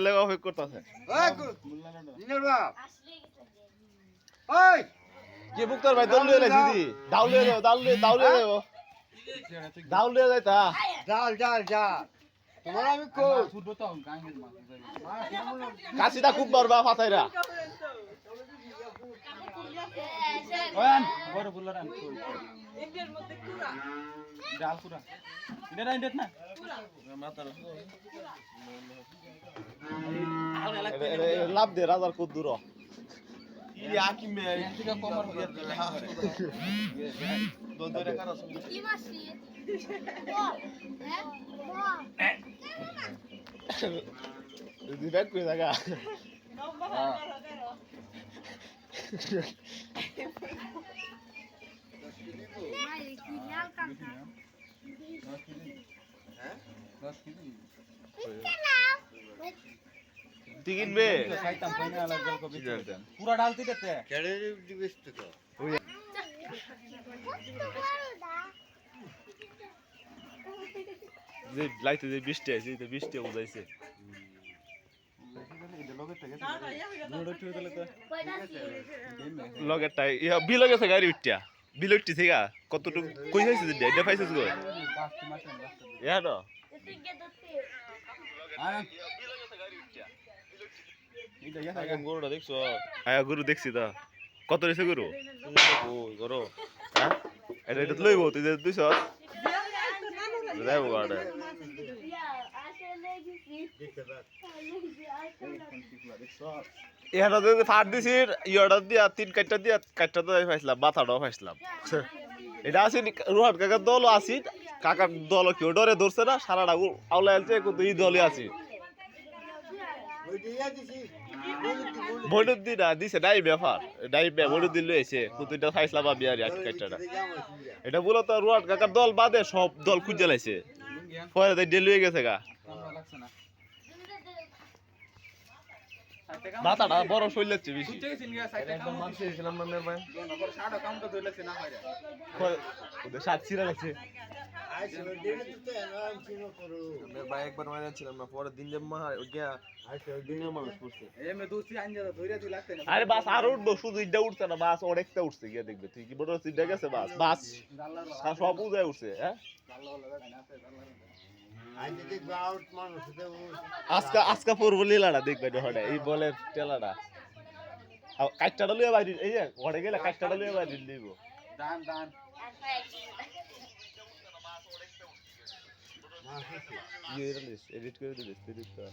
লাগা অপেক করতেছে কে বুকতার ভাই দল লইলা দিদি দাও লইয়া দাও দাও লইয়া দাও লইয়া যাইতা তোমার আমি কই কাশিটা খুব মারবা ফাতাইরা ওয়ান বড় বুলার আন ইন্ডিয়ার মধ্যে কুরা ডাল কুরা ইন্ডিয়া না মাতার লাভ দে রাজার কত দূর ইয়া কি মে থেকে কমর হইয়া দো দো রে কারা কি মাসি দি ব্যাক কই জায়গা টিকিট বে খাইতাম কইনা আলাদা জল কবি পুরা ডাল দিতে কেড়ে দিবেস তো যে লাইতে যে বৃষ্টি আইছে তো বৃষ্টি উজাইছে লগেরটা ইয়া বিল গেছে গাড়ি উঠটা বিল উঠতি থেকে কতটুকু কই হইছে যে এটা পাইছিস গো ইয়া না আগে গরুটা দেখছো আয়া গরু দেখছি তা কত রইছে গরু ও গরু হ্যাঁ এটা লইব তুই যে 200 যাইবো গাড়ি এটা যদি ফাট দিছি ইয়টা দিয়া 3 কাটটা দিয়া কাটটা তো পাইছিলাম মাথাটাও পাইছিলাম এটা আছে রোহান কাকার দল আছে কাকার দল কেউ ডরে ধরছে না সারাটা আউলা আলছে কিন্তু এই দলই আছে বড়ুদ্দি না দিছে নাই ব্যাপার নাই বড়ুদ্দি লইছে কিন্তু এটা পাইছিলাম আমি আর কাটটা এটা মূলত রোহান কাকার দল বাদে সব দল খুঁজে লাইছে পরে তো ডেল হয়ে গেছে গা মাথাটা বড় শৈল লাগছে বেশি একদম মাছ ছিলাম না মের ভাই সাড়া কামটা ধরে লাগছে না হয় ওদের সাত ছিরা লাগছে মের ভাই একবার মারা ছিলাম না পরের দিন যে মা গিয়া আইছে ওই দিনের মানুষ পড়ছে এমে দুসি আনজা ধইরা দি লাগছে না আরে বাস আর উঠবো শুধু ইডা উঠছে না বাস অনেকটা উঠছে গিয়া দেখবে তুই কি বড় সিডা গেছে বাস বাস সব উজায় উঠছে হ্যাঁ আজকা পড়বো লীলাটা দেখবে হঠাৎ এই বলের টেলাটা কাঠটা লইয়া বাইরে এই যে ঘরে গেলে কাঠটা লইয়া বাইরে দিব দান দান এডিট করে দিস এডিট কর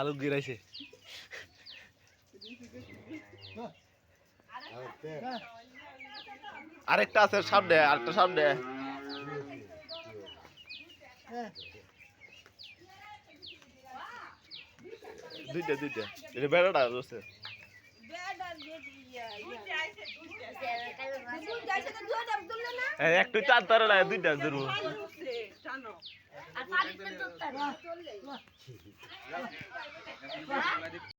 আলু গিরাইছে আরেকটা আছে সামনে আরেকটা সামনে দুইটা এটা বেড়াটা আছে একটু চার তারা না দুইটা ধরবো